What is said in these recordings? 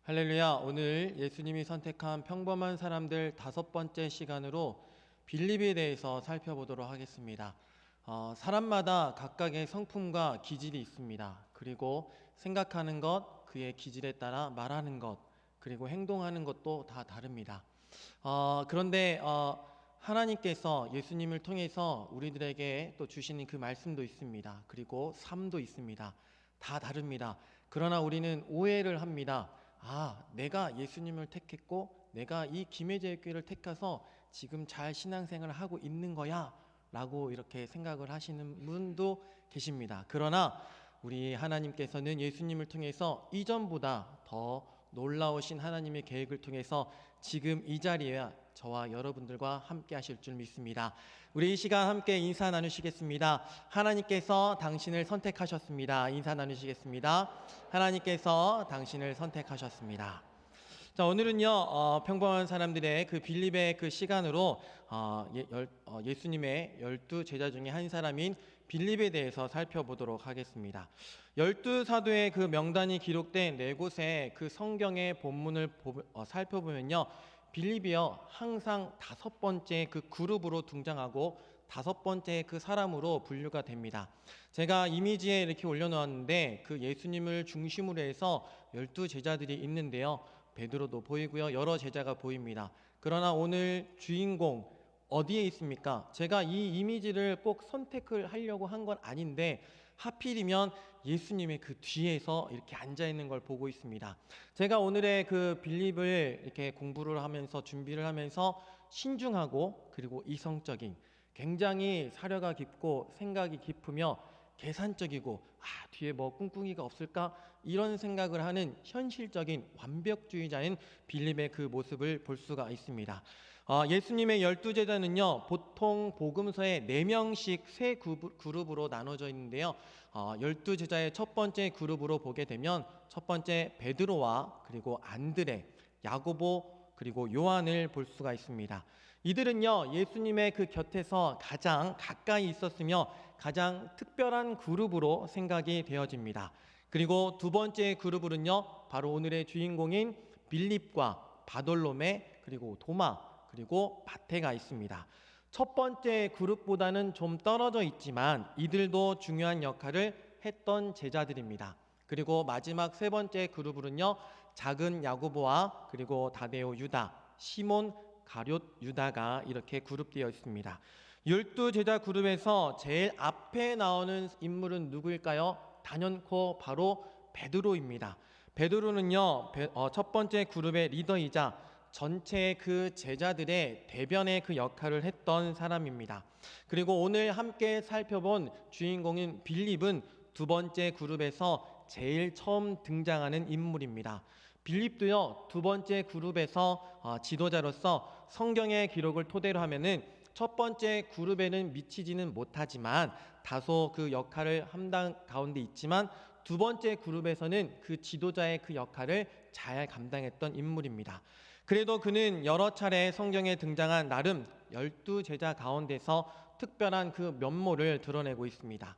할렐루야. 오늘 예수님이 선택한 평범한 사람들 5번째 시간으로 빌립에 대해서 살펴보도록 하겠습니다. 사람마다 각각의 성품과 기질이 있습니다. 그리고 생각하는 것, 그의 기질에 따라 말하는 것, 그리고 행동하는 것도 다 다릅니다. 그런데 하나님께서 예수님을 통해서 우리들에게 또 주시는 그 말씀도 있습니다. 그리고 삶도 있습니다. 다 다릅니다. 그러나 우리는 오해를 합니다. 내가 예수님을 택했고 내가 이 김혜재 교회를 택해서 지금 잘 신앙생활을 하고 있는 거야 라고 이렇게 생각을 하시는 분도 계십니다. 그러나 우리 하나님께서는 예수님을 통해서 이전보다 더 놀라우신 하나님의 계획을 통해서 지금 이 자리에 저와 여러분들과 함께 하실 줄 믿습니다. 우리 이 시간 함께 인사 나누시겠습니다. 하나님께서 당신을 선택하셨습니다. 인사 나누시겠습니다. 하나님께서 당신을 선택하셨습니다. 자, 오늘은요 평범한 사람들의 그 빌립의 그 시간으로 예수님의 12제자 중에 한 사람인 빌립에 대해서 살펴보도록 하겠습니다. 12사도의 그 명단이 기록된 4곳의 그 성경의 본문을 살펴보면요, 빌립이요 항상 5번째 그 그룹으로 등장하고 5번째 그 사람으로 분류가 됩니다. 제가 이미지에 이렇게 올려놓았는데 그 예수님을 중심으로 해서 12제자들이 있는데요, 베드로도 보이고요, 여러 제자가 보입니다. 그러나 오늘 주인공 어디에 있습니까? 제가 이 이미지를 꼭 선택을 하려고 한 건 아닌데 하필이면 예수님의 그 뒤에서 이렇게 앉아 있는 걸 보고 있습니다. 제가 오늘의 그 빌립을 이렇게 공부를 하면서 준비를 하면서 신중하고 그리고 이성적인, 굉장히 사려가 깊고 생각이 깊으며 계산적이고 뒤에 뭐 꿍꿍이가 없을까 이런 생각을 하는 현실적인 완벽주의자인 빌립의 그 모습을 볼 수가 있습니다. 예수님의 12제자는요 보통 복음서에 4명씩 세 그룹으로 나눠져 있는데요, 12제자의 첫 번째 그룹으로 보게 되면 첫 번째 베드로와 그리고 안드레, 야고보 그리고 요한을 볼 수가 있습니다. 이들은요 예수님의 그 곁에서 가장 가까이 있었으며 가장 특별한 그룹으로 생각이 되어집니다. 그리고 두 번째 그룹으로는요 바로 오늘의 주인공인 빌립과 바돌로메 그리고 도마 그리고 마태가 있습니다. 첫 번째 그룹보다는 좀 떨어져 있지만 이들도 중요한 역할을 했던 제자들입니다. 그리고 마지막 세 번째 그룹으로는요 작은 야고보와 그리고 다데오 유다, 시몬 가룟 유다가 이렇게 그룹되어 있습니다. 12제자 그룹에서 제일 앞에 나오는 인물은 누구일까요? 단연코 바로 베드로입니다. 베드로는요 첫 번째 그룹의 리더이자 전체 그 제자들의 대변의 그 역할을 했던 사람입니다. 그리고 오늘 함께 살펴본 주인공인 빌립은 두 번째 그룹에서 제일 처음 등장하는 인물입니다. 빌립도요 두 번째 그룹에서 지도자로서 성경의 기록을 토대로 하면은 첫 번째 그룹에는 미치지는 못하지만 다소 그 역할을 함당 가운데 있지만 두 번째 그룹에서는 그 지도자의 그 역할을 잘 감당했던 인물입니다. 그래도 그는 여러 차례 성경에 등장한 나름 12제자 가운데서 특별한 그 면모를 드러내고 있습니다.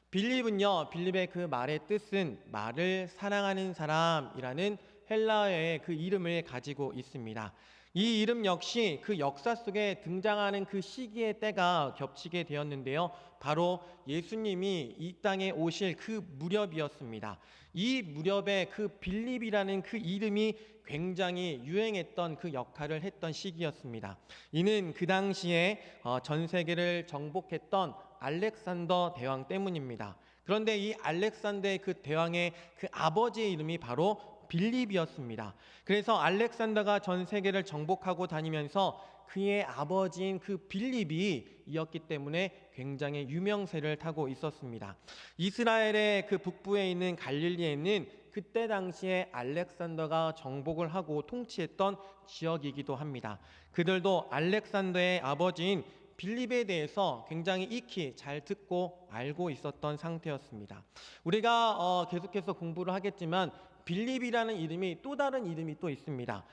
빌립은요, 빌립의 그 말의 뜻은 말을 사랑하는 사람이라는 헬라어의 그 이름을 가지고 있습니다. 이 이름 역시 그 역사 속에 등장하는 그 시기의 때가 겹치게 되었는데요, 바로 예수님이 이 땅에 오실 그 무렵이었습니다. 이 무렵에 그 빌립이라는 그 이름이 굉장히 유행했던 그 역할을 했던 시기였습니다. 이는 그 당시에 전 세계를 정복했던 알렉산더 대왕 때문입니다. 그런데 이 알렉산더의 그 대왕의 그 아버지의 이름이 바로 빌립이었습니다. 그래서 알렉산더가 전 세계를 정복하고 다니면서 그의 아버지인 그 빌립이 이었기 때문에 굉장히 유명세를 타고 있었습니다. 이스라엘의 그 북부에 있는 갈릴리에 있는 그때 당시에 알렉산더가 정복을 하고 통치했던 지역이기도 합니다. 그들도 알렉산더의 아버지인 빌립에 대해서 굉장히 익히 잘 듣고 알고 있었던 상태였습니다. 우리가 계속해서 공부를 하겠지만 빌립이라는 이름이 또 다른 이름이 또 있습니다.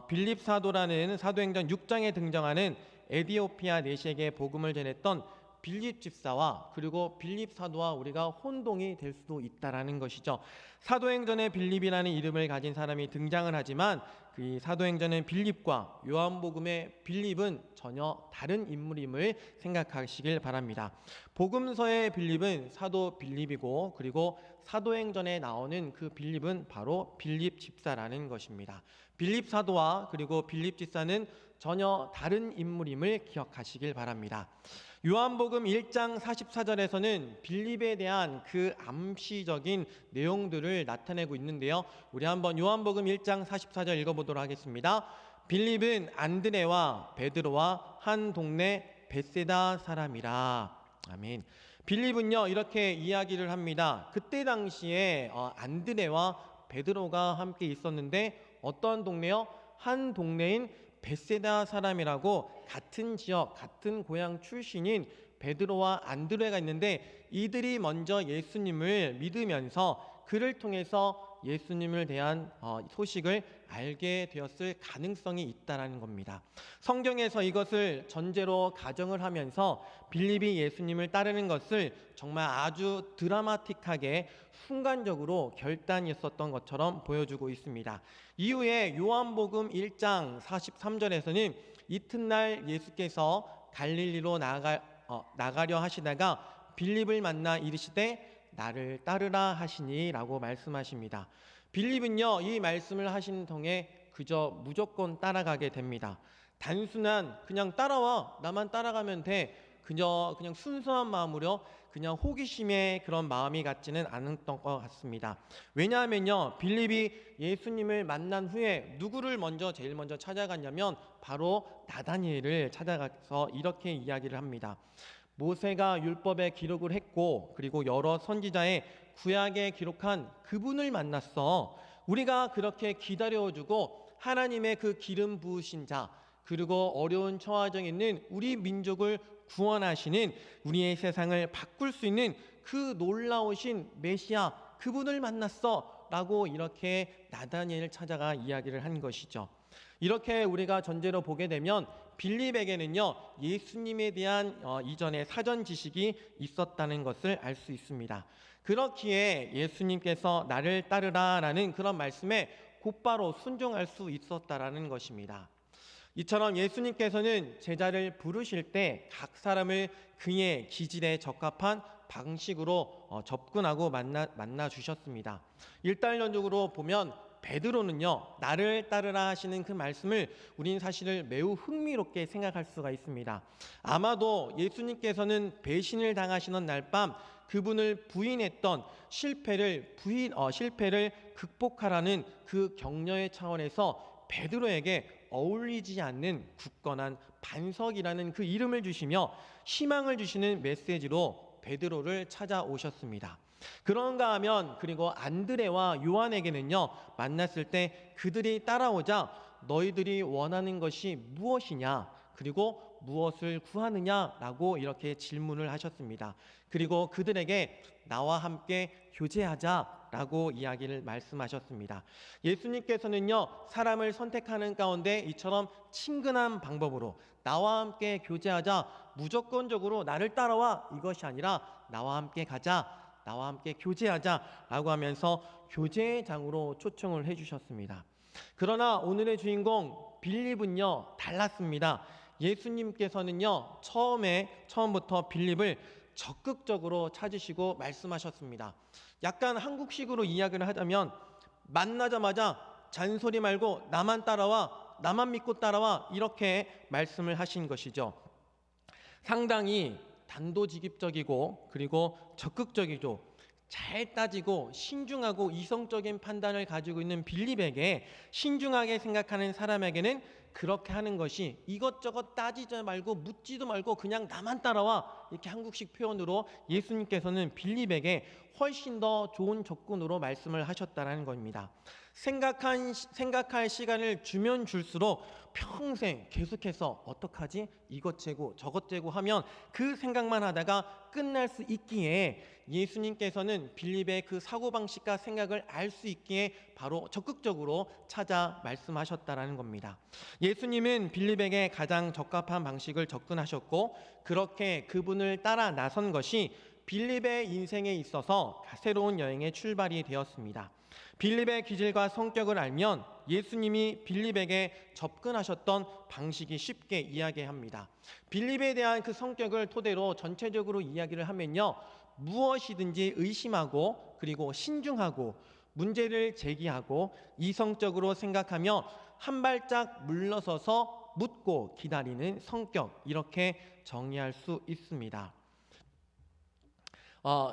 빌립 사도라는 사도행전 6장에 등장하는 에디오피아 내시에게 복음을 전했던 빌립 집사와 그리고 빌립 사도와 우리가 혼동이 될 수도 있다라는 것이죠. 사도행전에 빌립이라는 이름을 가진 사람이 등장을 하지만 그 사도행전의 빌립과 요한복음의 빌립은 전혀 다른 인물임을 생각하시길 바랍니다. 복음서의 빌립은 사도 빌립이고 그리고 사도행전에 나오는 그 빌립은 바로 빌립 집사라는 것입니다. 빌립 사도와 그리고 빌립 집사는 전혀 다른 인물임을 기억하시길 바랍니다. 요한복음 1장 44절에서는 빌립에 대한 그 암시적인 내용들을 나타내고 있는데요. 우리 한번 요한복음 1장 44절 읽어보도록 하겠습니다. 빌립은 안드레와 베드로와 한 동네 벳세다 사람이라. 아멘. 빌립은요 이렇게 이야기를 합니다. 그때 당시에 안드레와 베드로가 함께 있었는데 어떤 동네요? 한 동네인 벳세다 사람이라고 같은 지역, 같은 고향 출신인 베드로와 안드레가 있는데 이들이 먼저 예수님을 믿으면서 그를 통해서 예수님을 대한 소식을 알게 되었을 가능성이 있다라는 겁니다. 성경에서 이것을 전제로 가정을 하면서 빌립이 예수님을 따르는 것을 정말 아주 드라마틱하게 순간적으로 결단했었던 것처럼 보여주고 있습니다. 이후에 요한복음 1장 43절에서는 이튿날 예수께서 갈릴리로 나가려 하시다가 빌립을 만나 이르시되 나를 따르라 하시니 라고 말씀하십니다. 빌립은요 이 말씀을 하시는 통에 그저 무조건 따라가게 됩니다. 단순한 그냥 따라와 나만 따라가면 돼 그냥 순수한 마음으로 그냥 호기심의 그런 마음이 같지는 않았던 것 같습니다. 왜냐하면요 빌립이 예수님을 만난 후에 누구를 제일 먼저 찾아갔냐면 바로 나다니엘을 찾아가서 이렇게 이야기를 합니다. 모세가 율법에 기록을 했고 그리고 여러 선지자의 구약에 기록한 그분을 만났어. 우리가 그렇게 기다려주고 하나님의 그 기름 부으신 자 그리고 어려운 처하정에 있는 우리 민족을 구원하시는 우리의 세상을 바꿀 수 있는 그 놀라우신 메시아 그분을 만났어 라고 이렇게 나다니엘을 찾아가 이야기를 한 것이죠. 이렇게 우리가 전제로 보게 되면 빌립에게는요 예수님에 대한 이전에 사전 지식이 있었다는 것을 알 수 있습니다. 그렇기에 예수님께서 나를 따르라 라는 그런 말씀에 곧바로 순종할 수 있었다라는 것입니다. 이처럼 예수님께서는 제자를 부르실 때 각 사람을 그의 기질에 적합한 방식으로 접근하고 만나 주셨습니다. 일단적으로 보면 베드로는요 나를 따르라 하시는 그 말씀을 우리는 사실을 매우 흥미롭게 생각할 수가 있습니다. 아마도 예수님께서는 배신을 당하시는 날 밤 그분을 부인했던 실패를 극복하라는 그 격려의 차원에서 베드로에게 어울리지 않는 굳건한 반석이라는 그 이름을 주시며 희망을 주시는 메시지로 베드로를 찾아오셨습니다. 그런가 하면 그리고 안드레와 요한에게는요 만났을 때 그들이 따라오자 너희들이 원하는 것이 무엇이냐 그리고 무엇을 구하느냐라고 이렇게 질문을 하셨습니다. 그리고 그들에게 나와 함께 교제하자라고 이야기를 말씀하셨습니다. 예수님께서는요 사람을 선택하는 가운데 이처럼 친근한 방법으로 나와 함께 교제하자 무조건적으로 나를 따라와 이것이 아니라 나와 함께 가자 나와 함께 교제하자라고 하면서 교제의 장으로 초청을 해주셨습니다. 그러나 오늘의 주인공 빌립은요 달랐습니다. 예수님께서는요 처음부터 빌립을 적극적으로 찾으시고 말씀하셨습니다. 약간 한국식으로 이야기를 하자면 만나자마자 잔소리 말고 나만 따라와 나만 믿고 따라와 이렇게 말씀을 하신 것이죠. 상당히 단도직입적이고 그리고 적극적이죠. 잘 따지고 신중하고 이성적인 판단을 가지고 있는 빌립에게 신중하게 생각하는 사람에게는 그렇게 하는 것이 이것저것 따지지 말고 묻지도 말고 그냥 나만 따라와 이렇게 한국식 표현으로 예수님께서는 빌립에게 훨씬 더 좋은 접근으로 말씀을 하셨다는 겁니다. 생각할 시간을 주면 줄수록 평생 계속해서 어떡하지? 이것 재고 저것 재고 하면 그 생각만 하다가 끝날 수 있기에 예수님께서는 빌립의 그 사고방식과 생각을 알 수 있기에 바로 적극적으로 찾아 말씀하셨다라는 겁니다. 예수님은 빌립에게 가장 적합한 방식을 접근하셨고 그렇게 그분을 따라 나선 것이 빌립의 인생에 있어서 새로운 여행의 출발이 되었습니다. 빌립의 기질과 성격을 알면 예수님이 빌립에게 접근하셨던 방식이 쉽게 이야기합니다. 빌립에 대한 그 성격을 토대로 전체적으로 이야기를 하면요, 무엇이든지 의심하고 그리고 신중하고 문제를 제기하고 이성적으로 생각하며 한 발짝 물러서서 묻고 기다리는 성격, 이렇게 정의할 수 있습니다.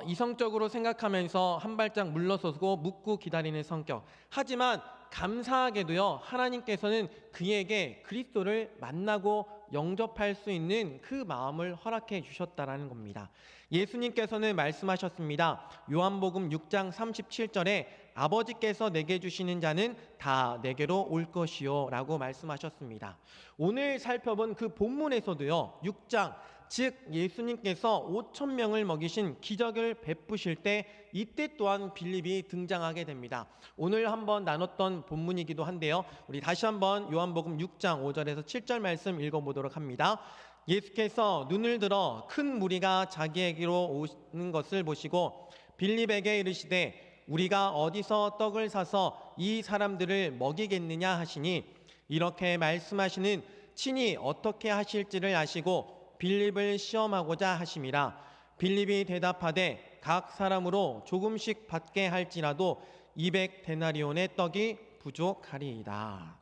이성적으로 생각하면서 한 발짝 물러서고 묻고 기다리는 성격. 하지만 감사하게도요, 하나님께서는 그에게 그리스도를 만나고 영접할 수 있는 그 마음을 허락해 주셨다라는 겁니다. 예수님께서는 말씀하셨습니다. 요한복음 6장 37절에 아버지께서 내게 주시는 자는 다 내게로 올 것이요 라고 말씀하셨습니다. 오늘 살펴본 그 본문에서도요, 6장, 즉 예수님께서 5천 명을 먹이신 기적을 베푸실 때 이때 또한 빌립이 등장하게 됩니다. 오늘 한번 나눴던 본문이기도 한데요, 우리 다시 한번 요한복음 6장 5절에서 7절 말씀 읽어보도록 합니다. 예수께서 눈을 들어 큰 무리가 자기에게로 오는 것을 보시고 빌립에게 이르시되 우리가 어디서 떡을 사서 이 사람들을 먹이겠느냐 하시니, 이렇게 말씀하시는 친히 어떻게 하실지를 아시고 빌립을 시험하고자 하심이라. 빌립이 대답하되 각 사람으로 조금씩 받게 할지라도 200데나리온의 떡이 부족하리이다.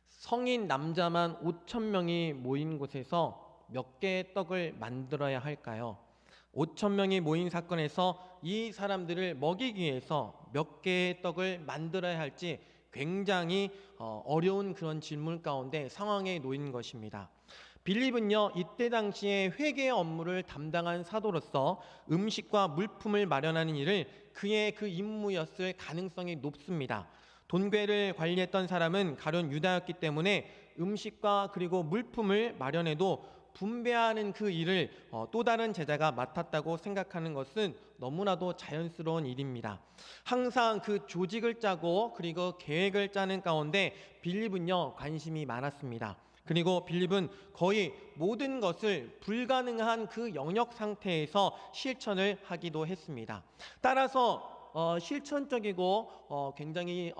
성인 남자만 5천 명이 모인 곳에서 몇 개의 떡을 만들어야 할까요? 5천 명이 모인 사건에서 이 사람들을 먹이기 위해서 몇 개의 떡을 만들어야 할지 굉장히 어려운 그런 질문 가운데 상황에 놓인 것입니다. 빌립은요, 이때 당시에 회계 업무를 담당한 사도로서 음식과 물품을 마련하는 일을 그의 그 임무였을 가능성이 높습니다. 돈궤를 관리했던 사람은 가룟 유다였기 때문에 음식과 그리고 물품을 마련해도 분배하는 그 일을 또 다른 제자가 맡았다고 생각하는 것은 너무나도 자연스러운 일입니다. 항상 그 조직을 짜고 그리고 계획을 짜는 가운데 빌립은요, 관심이 많았습니다. 그리고 빌립은 거의 모든 것을 불가능한 그 영역 상태에서 실천을 하기도 했습니다. 따라서 실천적이고 굉장히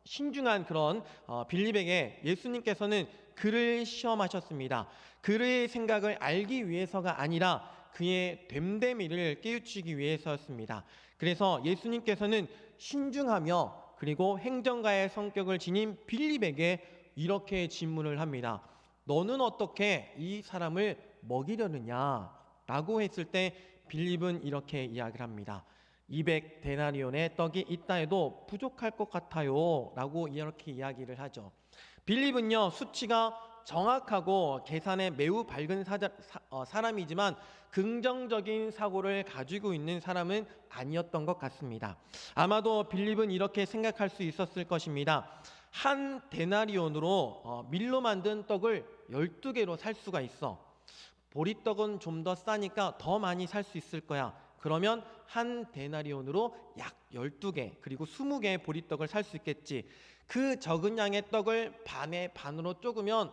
신중한 그런 빌립에게 예수님께서는 그를 시험하셨습니다. 그의 생각을 알기 위해서가 아니라 그의 됨됨이를 깨우치기 위해서였습니다. 그래서 예수님께서는 신중하며 그리고 행정가의 성격을 지닌 빌립에게 이렇게 질문을 합니다. 너는 어떻게 이 사람을 먹이려느냐? 라고 했을 때 빌립은 이렇게 이야기를 합니다. 200데나리온의 떡이 있다 해도 부족할 것 같아요 라고 이렇게 이야기를 하죠. 빌립은요, 수치가 정확하고 계산에 매우 밝은 사람이지만 긍정적인 사고를 가지고 있는 사람은 아니었던 것 같습니다. 아마도 빌립은 이렇게 생각할 수 있었을 것입니다. 한 데나리온으로 밀로 만든 떡을 12개로 살 수가 있어. 보리떡은 좀 더 싸니까 더 많이 살 수 있을 거야. 그러면 한 데나리온으로 약 12개 그리고 20개의 보리떡을 살 수 있겠지. 그 적은 양의 떡을 반에 반으로 쪼그면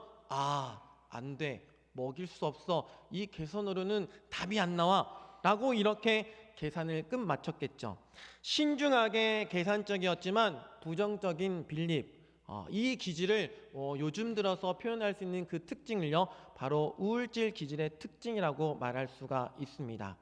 안 돼. 먹일 수 없어. 이 계산으로는 답이 안 나와. 라고 이렇게 계산을 끝마쳤겠죠. 신중하게 계산적이었지만 부정적인 빌립. 이 기질을 요즘 들어서 표현할 수 있는 그 특징을요, 바로 우울질 기질의 특징이라고 말할 수가 있습니다.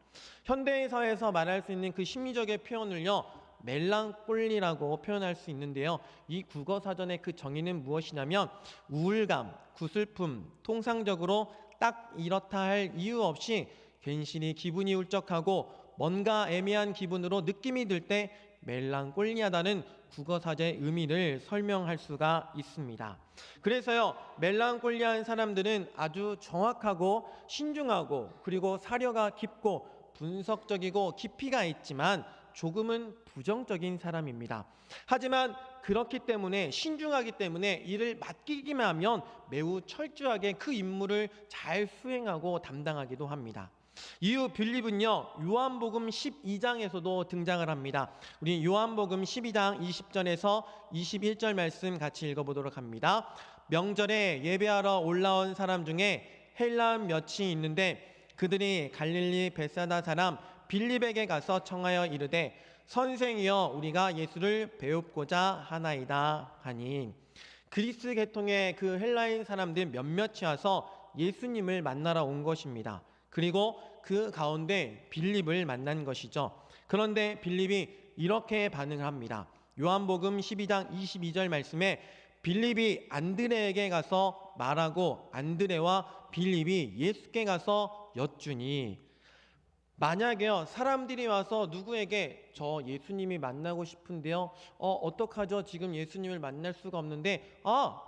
현대사회에서 말할 수 있는 그 심리적의 표현을요, 멜랑콜리라고 표현할 수 있는데요, 이 국어사전의 그 정의는 무엇이냐면 우울감, 구슬픔, 통상적으로 딱 이렇다 할 이유 없이 괜시리 기분이 울적하고 뭔가 애매한 기분으로 느낌이 들 때 멜랑콜리하다는 국어사전의 의미를 설명할 수가 있습니다. 그래서요, 멜랑콜리한 사람들은 아주 정확하고 신중하고 그리고 사려가 깊고 분석적이고 깊이가 있지만 조금은 부정적인 사람입니다. 하지만 그렇기 때문에 신중하기 때문에 일을 맡기기만 하면 매우 철저하게 그 임무를 잘 수행하고 담당하기도 합니다. 이후 빌립은요, 요한복음 12장에서도 등장을 합니다. 우리 요한복음 12장 20절에서 21절 말씀 같이 읽어보도록 합니다. 명절에 예배하러 올라온 사람 중에 헬라인 몇이 있는데 그들이 갈릴리 벳사다 사람 빌립에게 가서 청하여 이르되 선생이여 우리가 예수를 배웁고자 하나이다 하니, 그리스 계통의 그 헬라인 사람들 몇몇이 와서 예수님을 만나러 온 것입니다. 그리고 그 가운데 빌립을 만난 것이죠. 그런데 빌립이 이렇게 반응을 합니다. 요한복음 12장 22절 말씀에 빌립이 안드레에게 가서 말하고 안드레와 빌립이 예수께 가서 여쭈니, 만약에요 사람들이 와서 누구에게 저 예수님이 만나고 싶은데요, 어떡하죠? 지금 예수님을 만날 수가 없는데,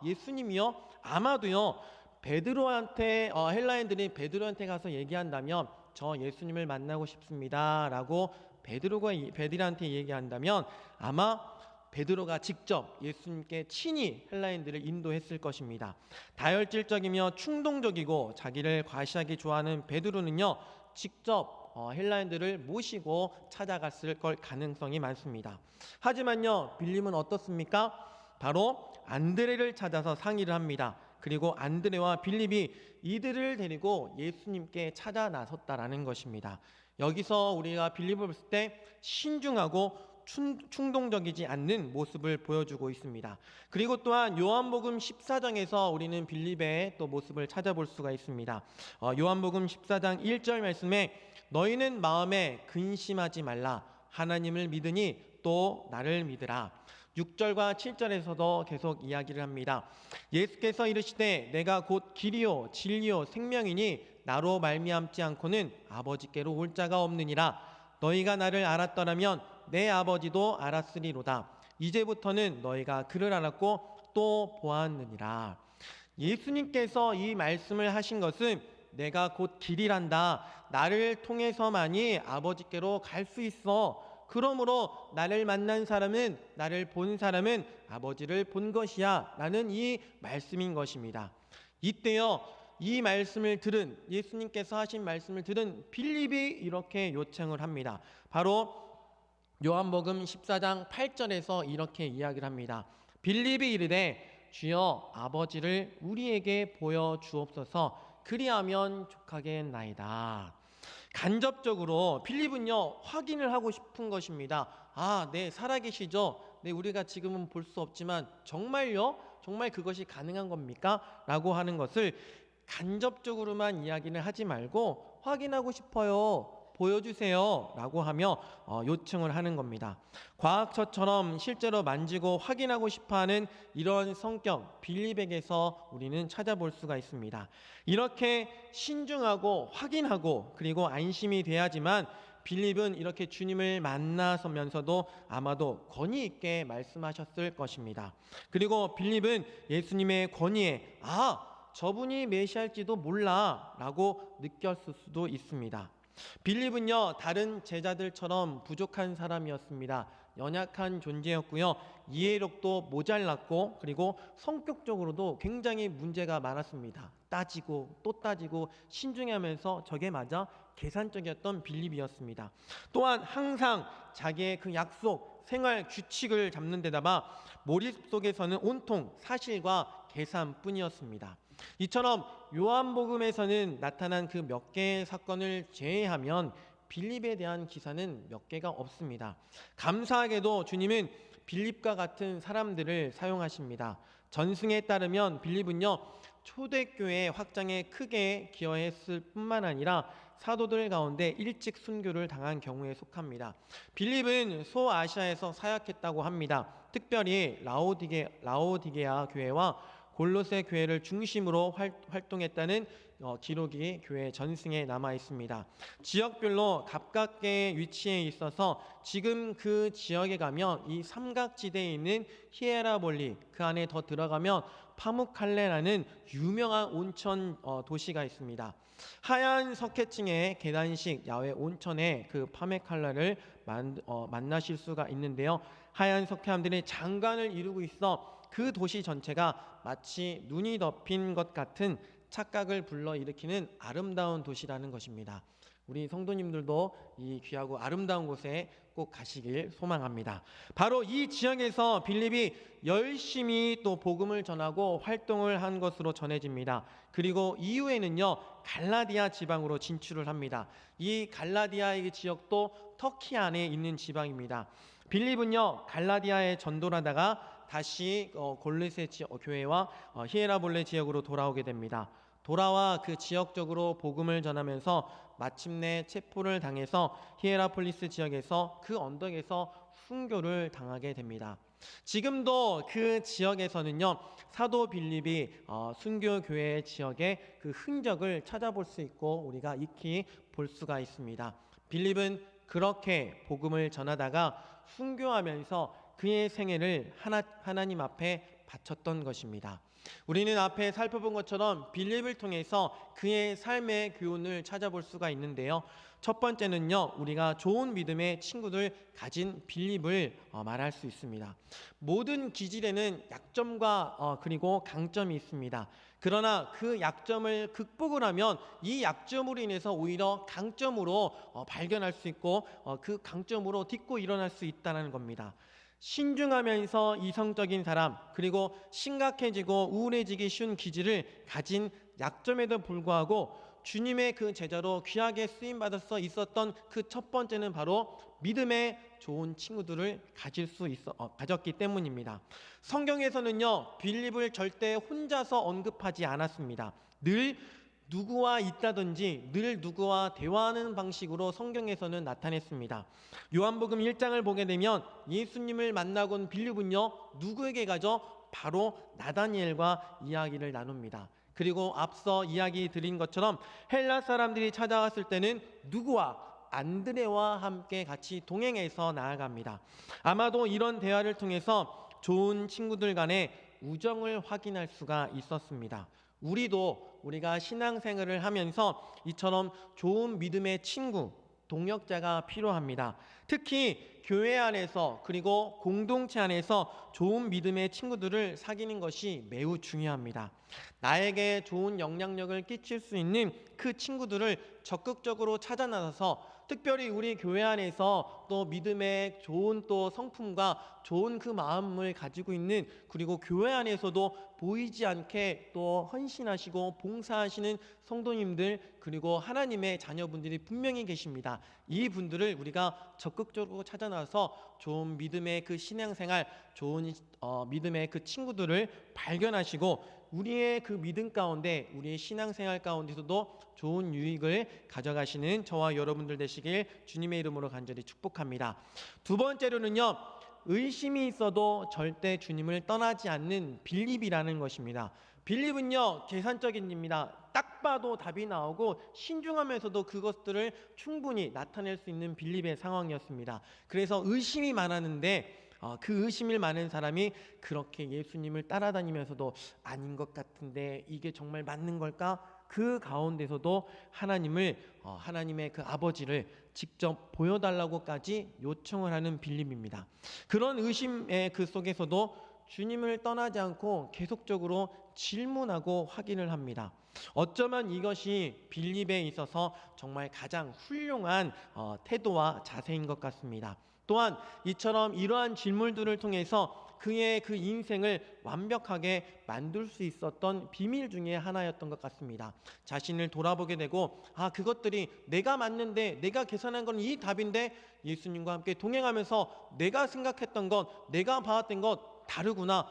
예수님이요? 아마도요 베드로한테 헬라인들이 베드로한테 가서 얘기한다면 저 예수님을 만나고 싶습니다 라고 베드로한테 얘기한다면 아마 베드로가 직접 예수님께 친히 헬라인들을 인도했을 것입니다. 다혈질적이며 충동적이고 자기를 과시하기 좋아하는 베드로는요 직접 헬라인들을 모시고 찾아갔을 걸 가능성이 많습니다. 하지만요 빌립은 어떻습니까? 바로 안드레를 찾아서 상의를 합니다. 그리고 안드레와 빌립이 이들을 데리고 예수님께 찾아 나섰다라는 것입니다. 여기서 우리가 빌립을 볼 때 신중하고 충동적이지 않는 모습을 보여주고 있습니다. 그리고 또한 요한복음 14장에서 우리는 빌립의 또 모습을 찾아볼 수가 있습니다. 요한복음 14장 1절 말씀에 너희는 마음에 근심하지 말라. 하나님을 믿으니 또 나를 믿으라. 6절과 7절에서도 계속 이야기를 합니다. 예수께서 이르시되 내가 곧 길이요 진리요 생명이니 나로 말미암지 않고는 아버지께로 올 자가 없느니라. 너희가 나를 알았더라면 내 아버지도 알았으리로다. 이제부터는 너희가 그를 알았고 또 보았느니라. 예수님께서 이 말씀을 하신 것은 내가 곧 길이란다. 나를 통해서만이 아버지께로 갈 수 있어. 그러므로 나를 만난 사람은, 나를 본 사람은 아버지를 본 것이야 라는 이 말씀인 것입니다. 이때요 이 말씀을 들은, 예수님께서 하신 말씀을 들은 빌립이 이렇게 요청을 합니다. 바로 요한복음 14장 8절에서 이렇게 이야기를 합니다. 빌립이 이르되 주여 아버지를 우리에게 보여주옵소서. 그리하면 족하겠나이다. 간접적으로 빌립은요 확인을 하고 싶은 것입니다. 네 살아계시죠? 네 우리가 지금은 볼 수 없지만 정말요? 정말 그것이 가능한 겁니까? 라고 하는 것을 간접적으로만 이야기를 하지 말고 확인하고 싶어요. 보여주세요 라고 하며 요청을 하는 겁니다. 과학처처럼 실제로 만지고 확인하고 싶어하는 이런 성격 빌립에게서 우리는 찾아볼 수가 있습니다. 이렇게 신중하고 확인하고 그리고 안심이 돼야지만 빌립은 이렇게 주님을 만나서면서도 아마도 권위 있게 말씀하셨을 것입니다. 그리고 빌립은 예수님의 권위에 저분이 메시아일지도 몰라 라고 느꼈을 수도 있습니다. 빌립은요 다른 제자들처럼 부족한 사람이었습니다. 연약한 존재였고요, 이해력도 모자랐고 그리고 성격적으로도 굉장히 문제가 많았습니다. 따지고 또 따지고 신중하면서 저게 맞아 계산적이었던 빌립이었습니다. 또한 항상 자기의 그 약속, 생활 규칙을 잡는 데다가 머릿속에서는 온통 사실과 계산뿐이었습니다. 이처럼 요한복음에서는 나타난 그 몇 개의 사건을 제외하면 빌립에 대한 기사는 몇 개가 없습니다. 감사하게도 주님은 빌립과 같은 사람들을 사용하십니다. 전승에 따르면 빌립은요 초대교회 확장에 크게 기여했을 뿐만 아니라 사도들 가운데 일찍 순교를 당한 경우에 속합니다. 빌립은 소아시아에서 사역했다고 합니다. 특별히 라오디게아 교회와 골로새 교회를 중심으로 활동했다는 기록이 교회 전승에 남아 있습니다. 지역별로 가깝게 위치해 있어서 지금 그 지역에 가면 이 삼각지대에 있는 히에라볼리, 그 안에 더 들어가면 파무칼레라는 유명한 온천 도시가 있습니다. 하얀 석회층의 계단식 야외 온천에 그 파메칼라를 만나실 수가 있는데요. 하얀 석회암들이 장관을 이루고 있어 그 도시 전체가 마치 눈이 덮인 것 같은 착각을 불러일으키는 아름다운 도시라는 것입니다. 우리 성도님들도 이 귀하고 아름다운 곳에 꼭 가시길 소망합니다. 바로 이 지역에서 빌립이 열심히 또 복음을 전하고 활동을 한 것으로 전해집니다. 그리고 이후에는요, 갈라디아 지방으로 진출을 합니다. 이 갈라디아의 지역도 터키 안에 있는 지방입니다. 빌립은요, 갈라디아에 전도를 하다가 다시 골로새 교회와 히에라볼레 지역으로 돌아오게 됩니다. 돌아와 그 지역적으로 복음을 전하면서 마침내 체포를 당해서 히에라폴리스 지역에서 그 언덕에서 순교를 당하게 됩니다. 지금도 그 지역에서는요, 사도 빌립이 순교 교회 지역의 그 흔적을 찾아볼 수 있고 우리가 익히 볼 수가 있습니다. 빌립은 그렇게 복음을 전하다가 순교하면서 그의 생애를 하나님 앞에 바쳤던 것입니다. 우리는 앞에 살펴본 것처럼 빌립을 통해서 그의 삶의 교훈을 찾아볼 수가 있는데요. 첫 번째는요, 우리가 좋은 믿음의 친구들 가진 빌립을 말할 수 있습니다. 모든 기질에는 약점과 그리고 강점이 있습니다. 그러나 그 약점을 극복을 하면 이 약점으로 인해서 오히려 강점으로 발견할 수 있고 그 강점으로 딛고 일어날 수 있다는 겁니다. 신중하면서 이성적인 사람, 그리고 심각해지고 우울해지기 쉬운 기질을 가진 약점에도 불구하고 주님의 그 제자로 귀하게 쓰임받아서 있었던 그 첫 번째는 바로 믿음의 좋은 친구들을 가졌기 때문입니다. 성경에서는요, 빌립을 절대 혼자서 언급하지 않았습니다. 늘 누구와 있다든지 늘 누구와 대화하는 방식으로 성경에서는 나타냈습니다. 요한복음 1장을 보게 되면 예수님을 만나고 온 빌립은요, 누구에게 가죠? 바로 나다니엘과 이야기를 나눕니다. 그리고 앞서 이야기 드린 것처럼 헬라 사람들이 찾아왔을 때는 누구와? 안드레와 함께 같이 동행해서 나아갑니다. 아마도 이런 대화를 통해서 좋은 친구들 간의 우정을 확인할 수가 있었습니다. 우리가 신앙생활을 하면서 이처럼 좋은 믿음의 친구, 동역자가 필요합니다. 특히 교회 안에서 그리고 공동체 안에서 좋은 믿음의 친구들을 사귀는 것이 매우 중요합니다. 나에게 좋은 영향력을 끼칠 수 있는 그 친구들을 적극적으로 찾아 나서서 특별히 우리 교회 안에서 또 믿음의 좋은 또 성품과 좋은 그 마음을 가지고 있는, 그리고 교회 안에서도 보이지 않게 또 헌신하시고 봉사하시는 성도님들, 그리고 하나님의 자녀분들이 분명히 계십니다. 이 분들을 우리가 적극적으로 찾아 나서 좋은 믿음의 그 신앙생활, 좋은 믿음의 그 친구들을 발견하시고 우리의 그 믿음 가운데, 우리의 신앙생활 가운데서도 좋은 유익을 가져가시는 저와 여러분들 되시길 주님의 이름으로 간절히 축복합니다. 두 번째로는요, 의심이 있어도 절대 주님을 떠나지 않는 빌립이라는 것입니다. 빌립은요, 계산적인입니다. 딱 봐도 답이 나오고 신중하면서도 그것들을 충분히 나타낼 수 있는 빌립의 상황이었습니다. 그래서 의심이 많았는데 그 의심이 많은 사람이 그렇게 예수님을 따라다니면서도 아닌 것 같은데 이게 정말 맞는 걸까? 그 가운데서도 하나님의 그 아버지를 직접 보여달라고까지 요청을 하는 빌립입니다. 그런 의심의 그 속에서도 주님을 떠나지 않고 계속적으로 질문하고 확인을 합니다. 어쩌면 이것이 빌립에 있어서 정말 가장 훌륭한 태도와 자세인 것 같습니다. 또한 이처럼 이러한 질문들을 통해서 그의 그 인생을 완벽하게 만들 수 있었던 비밀 중에 하나였던 것 같습니다. 자신을 돌아보게 되고 그것들이 내가 맞는데, 내가 계산한 건 이 답인데 예수님과 함께 동행하면서 내가 생각했던 것, 내가 봐왔던 것 다르구나.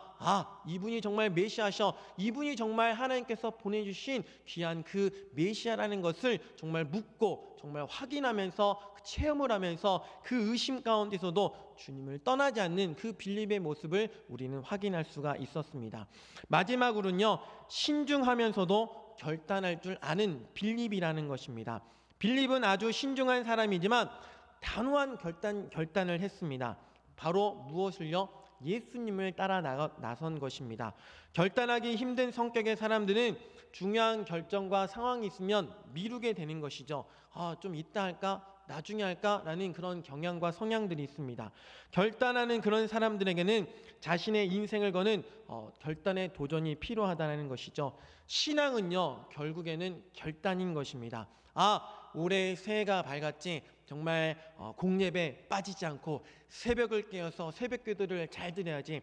이분이 정말 메시아셔. 이분이 정말 하나님께서 보내주신 귀한 그 메시아라는 것을 정말 묻고 정말 확인하면서 체험을 하면서 그 의심 가운데서도 주님을 떠나지 않는 그 빌립의 모습을 우리는 확인할 수가 있었습니다. 마지막으로는요, 신중하면서도 결단할 줄 아는 빌립이라는 것입니다. 빌립은 아주 신중한 사람이지만 단호한 결단을 했습니다. 바로 무엇을요? 예수님을 따라 나선 것입니다. 결단하기 힘든 성격의 사람들은 중요한 결정과 상황이 있으면 미루게 되는 것이죠. 좀 이따 할까? 나중에 할까? 라는 그런 경향과 성향들이 있습니다. 결단하는 그런 사람들에게는 자신의 인생을 거는 결단의 도전이 필요하다는 것이죠. 신앙은요, 결국에는 결단인 것입니다. 올해 새해가 밝았지 정말 공예배 빠지지 않고 새벽을 깨어서 새벽기도를 잘 드려야지.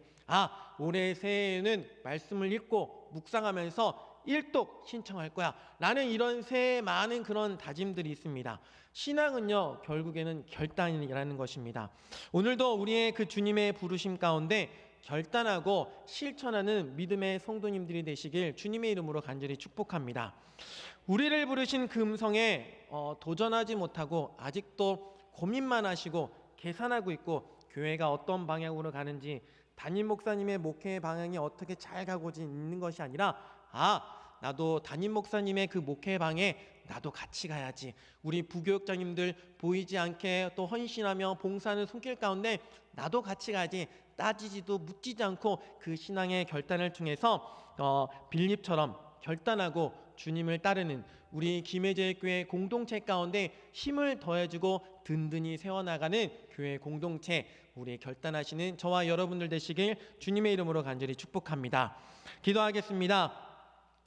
올해 새해에는 말씀을 읽고 묵상하면서 일독 신청할 거야 라는 이런 새해 많은 그런 다짐들이 있습니다. 신앙은요 결국에는 결단이라는 것입니다. 오늘도 우리의 그 주님의 부르심 가운데 결단하고 실천하는 믿음의 성도님들이 되시길 주님의 이름으로 간절히 축복합니다. 우리를 부르신 그 음성에 도전하지 못하고 아직도 고민만 하시고 계산하고 있고 교회가 어떤 방향으로 가는지 담임 목사님의 목회 방향이 어떻게 잘 가고 있는 것이 아니라 나도 담임 목사님의 그 목회 방에 나도 같이 가야지. 우리 부교육장님들 보이지 않게 또 헌신하며 봉사하는 손길 가운데 나도 같이 가야지. 따지지도 묻지도 않고 그 신앙의 결단을 통해서 빌립처럼 결단하고 주님을 따르는 우리 김해제일교회 공동체 가운데 힘을 더해주고 든든히 세워나가는 교회 공동체, 우리 결단하시는 저와 여러분들 되시길 주님의 이름으로 간절히 축복합니다. 기도하겠습니다.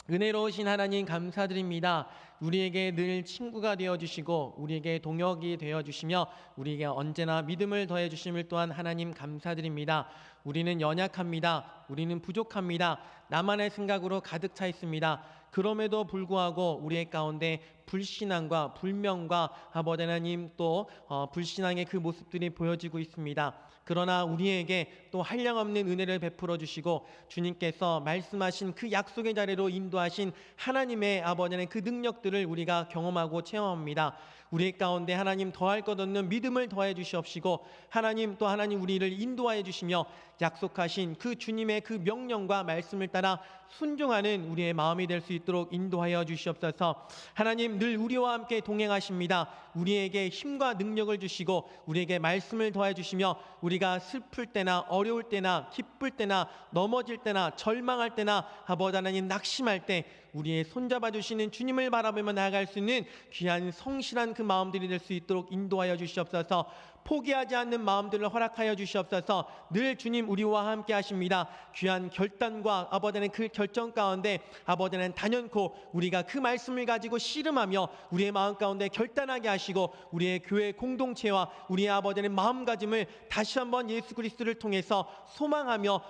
은혜로우신 하나님 감사드립니다. 우리에게 늘 친구가 되어주시고 우리에게 동역이 되어주시며 우리에게 언제나 믿음을 더해주심을 또한 하나님 감사드립니다. 우리는 연약합니다. 우리는 부족합니다. 나만의 생각으로 가득 차 있습니다. 그럼에도 불구하고 우리의 가운데 불신앙과 불명과 아버지 하나님 또 불신앙의 그 모습들이 보여지고 있습니다. 그러나 우리에게 또 한량없는 은혜를 베풀어 주시고 주님께서 말씀하신 그 약속의 자리로 인도하신 하나님의 아버지의 그 능력들을 우리가 경험하고 체험합니다. 우리 가운데 하나님 더할 것 없는 믿음을 더해 주시옵시고 하나님 또 하나님 우리를 인도하여 주시며 약속하신 그 주님의 그 명령과 말씀을 따라 순종하는 우리의 마음이 될 수 있도록 인도하여 주시옵소서. 하나님 늘 우리와 함께 동행하십니다. 우리에게 힘과 능력을 주시고 우리에게 말씀을 더해 주시며 우리가 슬플 때나 어려울 때나 기쁠 때나 넘어질 때나 절망할 때나 아버지 하나님 낙심할 때 우리의 손잡아 주시는 주님을 바라보며 나아갈 수 있는 귀한 성실한 그 마음들이 될 수 있도록 인도하여 주시옵소서. 포기하지 않는 마음들을 허락하여 주시옵소서. 늘 주님 우리와 함께 하십니다. 귀한 결단과 아버지는 그 결정 가운데 아버지는 단연코 우리가 그 말씀을 가지고 씨름하며 우리의 마음 가운데 결단하게 하시고 우리의 교회 공동체와 우리의 아버지는 마음가짐을 다시 한번 예수 그리스도를 통해서 소망하며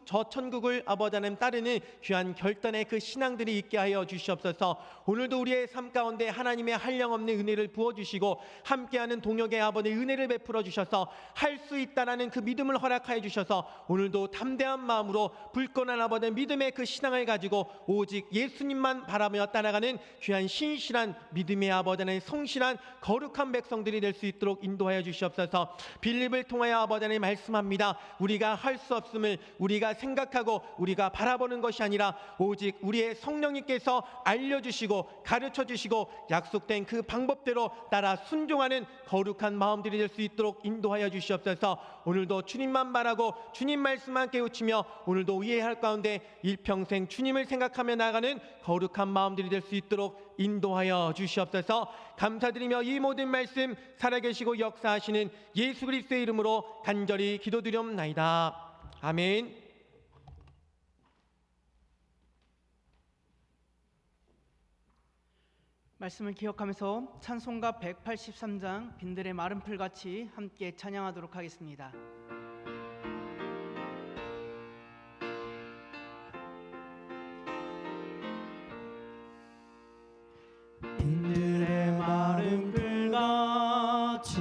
저 천국을 아버지는 따르는 귀한 결단의 그 신앙들이 있게 하여 주시옵소서. 오늘도 우리의 삶 가운데 하나님의 한량없는 은혜를 부어주시고 함께하는 동역의 아버지의 은혜를 베풀어 주셔서 할 수 있다라는 그 믿음을 허락하여 주셔서 오늘도 담대한 마음으로 불건한 아버지의 믿음의 그 신앙을 가지고 오직 예수님만 바라며 따라가는 귀한 신실한 믿음의 아버지의 성실한 거룩한 백성들이 될 수 있도록 인도하여 주시옵소서. 빌립을 통하여 아버지의 말씀합니다. 우리가 할 수 없음을 우리가 생각하고 우리가 바라보는 것이 아니라 오직 우리의 성령님께서 알려주시고 가르쳐주시고 약속된 그 방법대로 따라 순종하는 거룩한 마음들이 될 수 있도록 인도하여 주시옵소서. 오늘도 주님만 바라고 주님 말씀만 깨우치며 오늘도 이해할 가운데 일평생 주님을 생각하며 나아가는 거룩한 마음들이 될 수 있도록 인도하여 주시옵소서. 감사드리며 이 모든 말씀 살아계시고 역사하시는 예수 그리스도의 이름으로 간절히 기도드리옵나이다. 아멘. 말씀을 기억하면서 찬송가 183장 빈들의 마른 풀같이 함께 찬양하도록 하겠습니다. 빈들의 마른 풀같이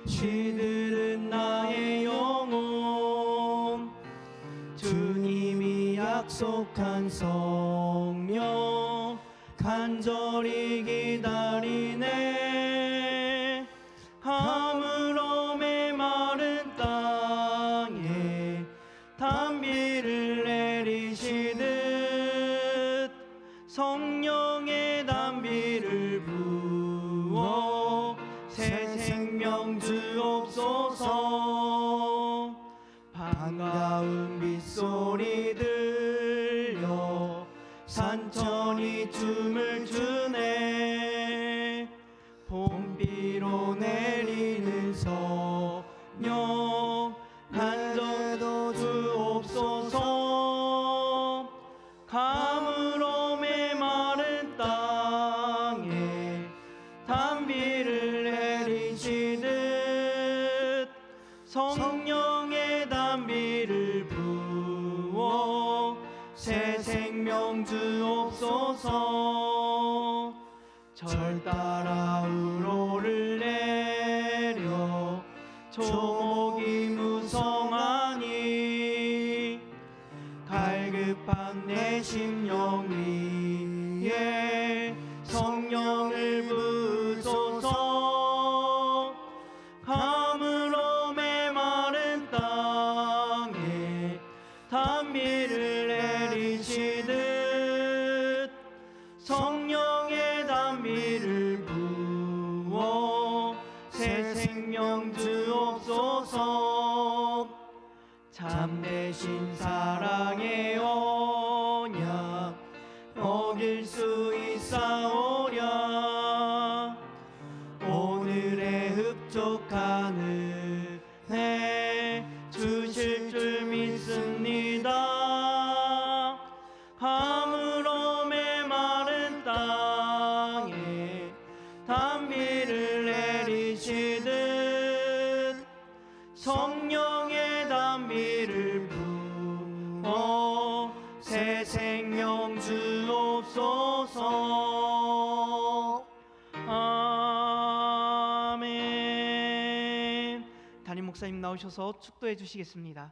시들은 나의 영혼 주님이 약속한 성령 간절히 기다리네. 아무런 마른 땅에 단비를 내리시듯 성령의 단비를 부어 새 생명 주옵소서. 반가운 빗소리 들려 산천이 춤을 추네. 봄비로 내리는 성령 한정도 주옵소서. 가물음의 마른 땅에 부어 새 생명 주옵소서. 절 따라 우로를 내려 초목이 무성하니 갈급한 내 심령 위에 성령을 부소서. 가물어 메마른 땅에 단비를 내리시듯 성령의 단비를 부어 새 생명 주옵소서. 참되신 사랑의 언약 어길 수 있사오랴. 오늘의 흡족한 은혜 주실 줄 믿습니다. 가물어 메마른 땅에 단비를 내리시듯 성령의 단비를 부어 새 생명 주옵소서. 아멘. 담임 목사님 나오셔서 축도해 주시겠습니다.